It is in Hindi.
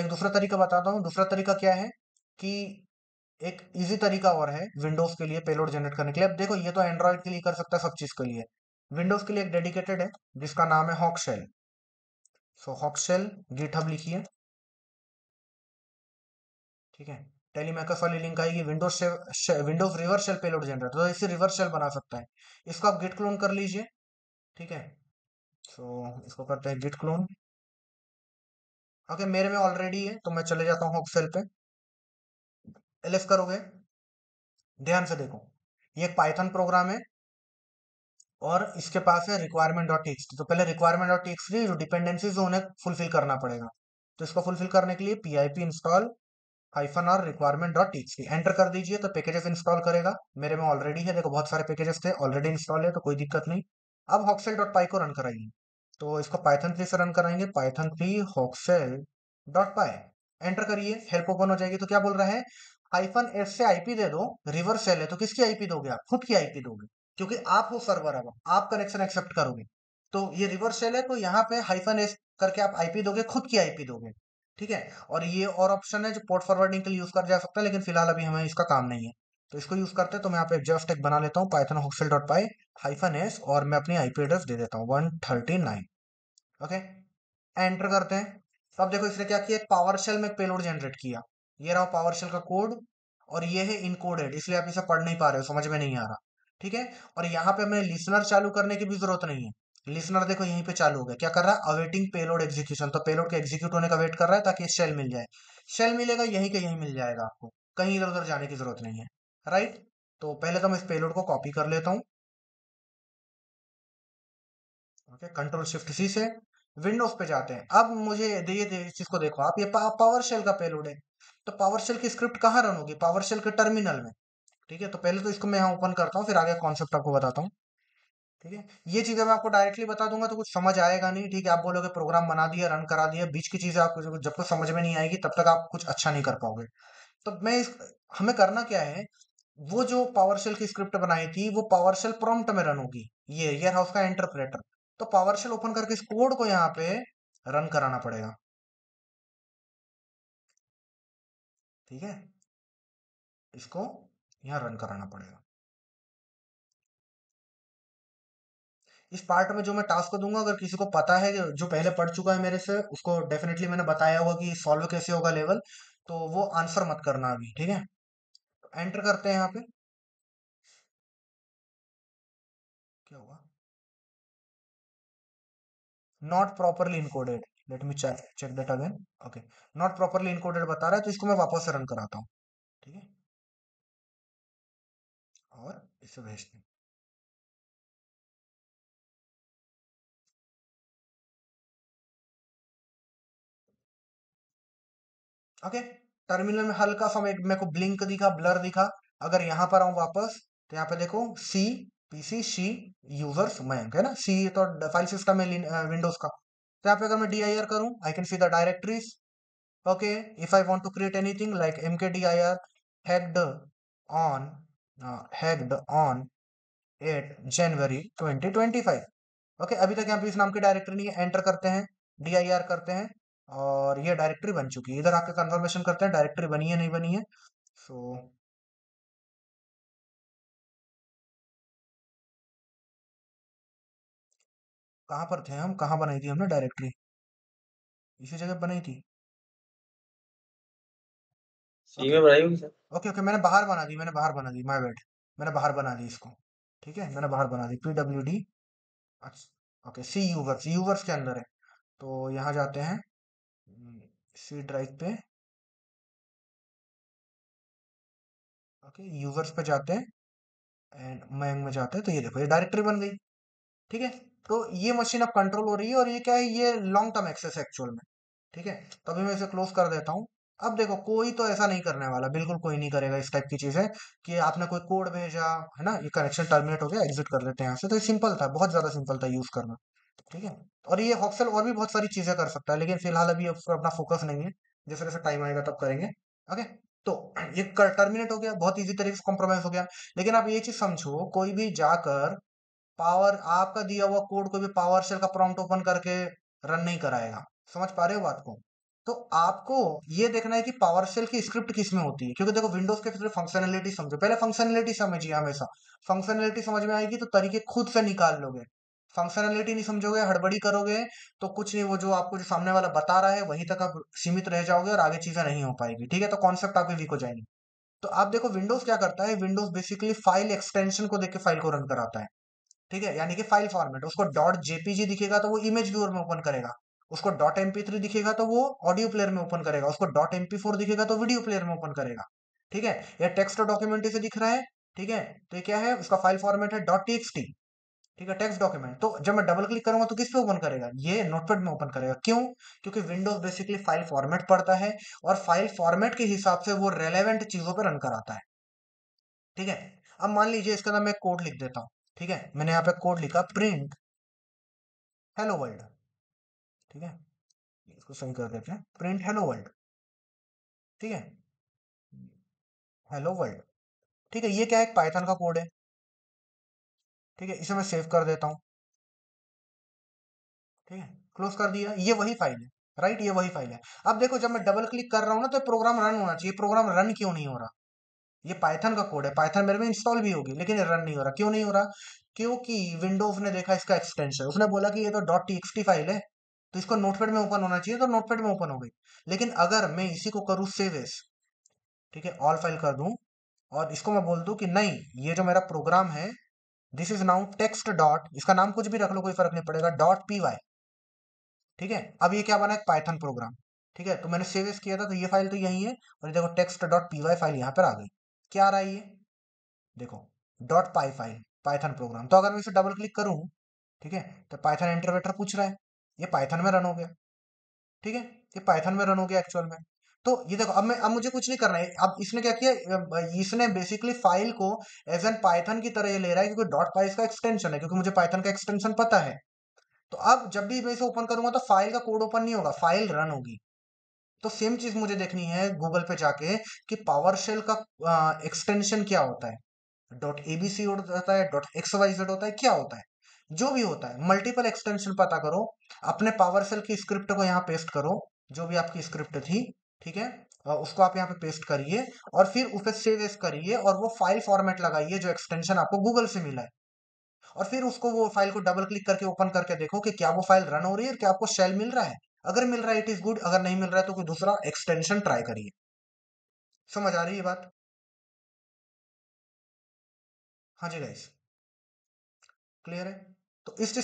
एक दूसरा तरीका बताता हूँ। दूसरा तरीका क्या है कि एक इजी तरीका और है विंडोज के लिए पेलोड जनरेट करने के लिए। अब देखो ये तो एंड्रॉइड के लिए कर सकता है, सब चीज के लिए। विंडोज के लिए एक डेडिकेटेड है जिसका नाम है hoax shell. So hoax shell GitHub लिखिए, ठीक है। टेलीमैकर्स वाली लिंक आएगी, Windows reverse shell payload generator, तो इसे रिवर्स शेल बना सकता है। इसको आप गिट क्लोन कर लीजिए, ठीक है। सो इसको करते हैं गिट क्लोन। ओके, मेरे में ऑलरेडी है तो मैं चले जाता हूँ हॉक शेल पे। एलएस करोगे, ध्यान से देखो, ये एक पाइथन प्रोग्राम है और इसके पास है रिक्वायरमेंट डॉट टीएक्सटी। तो पहले रिक्वायरमेंट डॉट टीएक्सटी जो डिपेंडेंसीज है उन्हें फुलफिल करना पड़ेगा। तो इसको फुलफिल करने के लिए pip इंस्टॉल हाइफन और रिक्वायरमेंट डॉट टीएक्सटी एंटर कर दीजिए, तो पैकेजेस इंस्टॉल करेगा। मेरे में ऑलरेडी है, देखो बहुत सारे पैकेजेस थे ऑलरेडी इंस्टॉल है, तो कोई दिक्कत नहीं। अब हॉक्सेल डॉट पाई को रन कराइए। तो इसको पाइथन 3 से रन कराएंगे, पाइथन 3 हॉक्सेल डॉट पाई। एंटर करिए, हेल्प ओपन हो जाएगी। तो क्या बोल रहा है, हाइफन एस से आईपी दे दो, रिवर्स शेल है तो किसकी आईपी दोगे, आप खुद की आईपी दोगे, क्योंकि आप हो सर्वर, अब आप कनेक्शन एक्सेप्ट करोगे। तो ये रिवर्स शेल है, तो यहाँ पे हाइफन एस करके आप आईपी दोगे, खुद की आईपी दोगे, ठीक है। और ये और ऑप्शन है जो पोर्ट फॉरवर्डिंग के लिए यूज कर जा सकता है, लेकिन फिलहाल अभी हमें इसका काम नहीं है, तो इसको यूज करते हैं। तो मैं यहाँ पे जस्ट एक बना लेता हूँ, पाइथन हॉक्सेल डॉट पाई हाइफन एस, और मैं अपनी आईपी एड्रेस दे देता हूँ 139। ओके, एंटर करते हैं। तो अब देखो इसने क्या किया, एक पावर शेल में पेलोड जनरेट किया। ये रहा पावर शेल का कोड, और ये है इनकोडेड, इसलिए आप इसे पढ़ नहीं पा रहे हो, समझ में नहीं आ रहा, ठीक है। और यहाँ पे हमें लिसनर चालू करने की भी जरूरत नहीं है। लिसनर देखो यहीं पे चालू हो गया, क्या कर रहा है, अवेटिंग पेलोड एग्जीक्यूशन, तो पेलोड के एग्जीक्यूट होने का वेट कर रहा है ताकि शेल मिल जाए। शेल मिलेगा यहीं के यहीं मिल जाएगा आपको, कहीं इधर उधर जाने की जरूरत नहीं है, राइट। तो पहले तो मैं इस पेलोड को कॉपी कर लेता हूँ। ओके, कंट्रोल शिफ्ट सी से विंडोज पे जाते हैं। अब मुझे इस चीज को देखो आप, ये पावर शेल का पेलोड है, तो पावर शेल की स्क्रिप्ट कहाँ रन होगी, पावर शेल के टर्मिनल में, ठीक है। तो पहले तो इसको मैं यहाँ ओपन करता हूँ, फिर आगे कॉन्सेप्ट आपको बताता हूँ, ठीक है। ये चीजें मैं आपको डायरेक्टली बता दूंगा तो कुछ समझ आएगा नहीं, ठीक है। आप बोलोगे प्रोग्राम बना दिया, रन करा दिया, बीच की चीजें आपको जब तक समझ में नहीं आएगी तब तक आप कुछ अच्छा नहीं कर पाओगे। तो हमें करना क्या है, वो जो पावरशेल की स्क्रिप्ट बनाई थी वो पावरशेल प्रॉम्प्ट में रन होगी, ये रहा उसका इंटरप्रेटर। तो पावरशेल ओपन करके इस कोड को यहाँ पे रन कराना पड़ेगा, ठीक है। इसको यहाँ रन कराना पड़ेगा। इस पार्ट में जो मैं टास्क को दूंगा, अगर किसी को पता है कि जो पहले पढ़ चुका है मेरे से, उसको डेफिनेटली मैंने बताया होगा कि सॉल्व कैसे होगा लेवल, तो वो आंसर मत करना अभी, ठीक है। एंटर करते हैं यहाँ पे, क्या हुआ, not properly encoded, let me check that again. Okay, not properly encoded बता रहा है, तो इसको मैं वापस से रन कराता हूँ, ठीक है। और इसे भेजते हैं। ओके, टर्मिनल में हल्का सा मेरे को ब्लिंक दिखा, ब्लर दिखा। अगर यहाँ पर आऊं वापस, तो यहाँ पे देखो सी पीसी सी यूजर्स मैंक है ना, सी तो फाइल सिस्टम है विंडोज का। तो यहाँ पे अगर मैं डी आई आर करूँ, I can see the directories. Okay, if I want to create anything like mkdir hacked on hacked on 8 January 2025। Okay, अभी तक यहाँ पे इस नाम की डायरेक्टरी नहीं है। एंटर करते हैं, dir करते हैं, और ये डायरेक्टरी बन चुकी है। इधर आके कंफर्मेशन करते हैं डायरेक्टरी बनी है नहीं बनी है। सो कहाँ पर थे हम, कहाँ बनाई थी हमने डायरेक्टरी, इसी जगह बनाई थी। सी ओके में बनाई होगी सर। ओके ओके, मैंने बाहर बना दी, माय बैड। मैंने बाहर बना दी इसको, ठीक है, मैंने बाहर बना दी pwd। अच्छा ओके, सी यूवर्स, यूवर्स के अंदर है। तो यहाँ जाते हैं, सी ड्राइव पे, ओके यूवर्स पे जाते हैं, एंड मैंग में जाते हैं, तो ये देखो ये डायरेक्टरी बन गई, ठीक है। तो ये मशीन अब कंट्रोल हो रही है, और ये क्या है, ये लॉन्ग टर्म एक्सेस है एक्चुअल में, ठीक है। तो अभी मैं इसे क्लोज कर देता हूँ। अब देखो कोई तो ऐसा नहीं करने वाला, बिल्कुल कोई नहीं करेगा इस टाइप की चीज है कि आपने कोई कोड भेजा है ना, ये कनेक्शन टर्मिनेट हो गया, एग्जिट कर देते हैं यहाँ से। तो ये सिंपल था, बहुत ज्यादा सिंपल था यूज करना, ठीक है। और ये हॉक्सेल और भी बहुत सारी चीजें कर सकता है, लेकिन फिलहाल अभी उस पर अपना फोकस नहीं है, जैसे जैसे टाइम आएगा तब करेंगे। ओके, तो ये टर्मिनेट हो गया, बहुत इजी तरीके से कॉम्प्रोमाइज हो गया। लेकिन आप ये चीज समझो, कोई भी जाकर पावर आपका दिया हुआ कोड को भी पावर शेल का प्रॉम्प्ट ओपन करके रन नहीं कराएगा, समझ पा रहे हो बात को। तो आपको ये देखना है कि पावरशेल की स्क्रिप्ट किस में होती है, क्योंकि देखो विंडोज के फिर फंक्शनैलिटी समझो, पहले फंक्शनैलिटी समझिए हमेशा। फंक्शनैलिटी समझ में आएगी तो तरीके खुद से निकाल लोगे। फंक्शनैलिटी नहीं समझोगे, हड़बड़ी करोगे तो कुछ नहीं, वो जो आपको जो सामने वाला बता रहा है वहीं तक आप सीमित रह जाओगे और आगे चीजें नहीं हो पाएगी, ठीक है। तो कॉन्सेप्ट आपके वीक हो जाएंगे। तो आप देखो विंडोज क्या करता है, विंडोज बेसिकली फाइल एक्सटेंशन को देख के फाइल को रन कराता है, ठीक है। यानी कि फाइल फॉर्मेट, उसको डॉट जेपीजी दिखेगा तो वो इमेज व्यूअर में ओपन करेगा, उसको डॉट एमपी3 दिखेगा तो वो ऑडियो प्लेयर में ओपन करेगा, उसको डॉट एमपी4 दिखेगा तो वीडियो प्लेयर में ओपन करेगा, ठीक है। या टेक्स्ट डॉक्यूमेंट इसे दिख रहा है, ठीक है, तो ये क्या है, उसका फाइल फॉर्मेट है डॉट टीएक्सटी, ठीक है, टेक्स्ट डॉक्यूमेंट। तो जब मैं डबल क्लिक करूंगा तो किस पे ओपन करेगा, ये नोटपैड में ओपन करेगा। क्यों? क्योंकि विंडोज बेसिकली फाइल फॉर्मेट पढ़ता है और फाइल फॉर्मेट के हिसाब से वो रेलेवेंट चीजों पर रन कराता है, ठीक है। अब मान लीजिए इसके अंदर मैं कोड लिख देता हूं, ठीक है, मैंने यहाँ पे कोड लिखा प्रिंट हेलो वर्ल्ड, ठीक है, इसको सही कर देते हैं, प्रिंट हेलो वर्ल्ड, ठीक है, हेलो वर्ल्ड, ठीक है। ये क्या है, एक पाइथन का कोड है, ठीक है, इसे मैं सेव कर देता हूँ, ठीक है, क्लोज कर दिया, ये वही फाइल है, राइट, ये वही फाइल है। अब देखो जब मैं डबल क्लिक कर रहा हूँ ना तो प्रोग्राम रन होना चाहिए, प्रोग्राम रन क्यों नहीं हो रहा? ये पाइथन का कोड है, पाइथन मेरे में इंस्टॉल भी होगी लेकिन ये रन नहीं हो रहा। क्यों नहीं हो रहा? क्योंकि विंडोज ने देखा इसका एक्सटेंशन, उसने बोला कि ये तो डॉट टीएक्सटी फाइल है तो इसको नोटपैड में ओपन होना चाहिए, तो नोटपैड में ओपन हो गई। लेकिन अगर मैं इसी को करूँ सेव एज, ठीक है, ऑल फाइल कर दूं और इसको मैं बोल दूं कि नहीं, ये जो मेरा प्रोग्राम है this is now text dot, इसका नाम कुछ भी रख लो कोई फर्क नहीं पड़ेगा, डॉट पी वाई, ठीक है। अब ये क्या बना, एक पाइथन प्रोग्राम, ठीक है। तो मैंने सेव एज किया था तो ये फाइल तो यही है, और ये देखो text dot P Y file यहाँ पर आ गई। क्या आ रहा है ये, देखो, डॉट पाई फाइल, पाइथन प्रोग्राम। तो अगर मैं इसे डबल क्लिक करूं, ठीक है, तो पाइथन इंटरप्रेटर पूछ रहा है, ये पाइथन में रन हो गया, ठीक है, ये पाइथन में रन हो गया एक्चुअल में। तो ये देखो, अब मुझे कुछ नहीं करना है, अब इसने क्या किया, इसने बेसिकली फाइल को एज एन पाइथन की तरह ये ले रहा है, क्योंकि डॉट पाई इसका एक्सटेंशन है, क्योंकि मुझे पाइथन का एक्सटेंशन पता है। तो अब जब भी मैं इसे ओपन करूंगा तो फाइल का कोड ओपन नहीं होगा, फाइल रन होगी। तो सेम चीज मुझे देखनी है गूगल पे जाके कि पावर शेल का एक्सटेंशन क्या होता है, डॉट एबीसी होता है, डॉट एक्स वाई जेड होता है, क्या होता है, जो भी होता है, मल्टीपल एक्सटेंशन पता करो, अपने पावर सेल की स्क्रिप्ट को यहाँ पेस्ट करो, जो भी आपकी स्क्रिप्ट थी, ठीक है, उसको आप यहाँ पे पेस्ट करिए और फिर उसे सेव एज करिए और वो फाइल फॉर्मेट लगाइए जो एक्सटेंशन आपको गूगल से मिला है, और फिर उसको वो फाइल को डबल क्लिक करके ओपन करके देखो कि क्या वो फाइल रन हो रही है और क्या आपको शेल मिल रहा है। अगर मिल रहा है इट इज गुड, अगर नहीं मिल रहा है तो कोई दूसरा एक्सटेंशन ट्राई करिए। समझ आ रही है बात? हाँ जी गाइस, क्लियर है। तो इस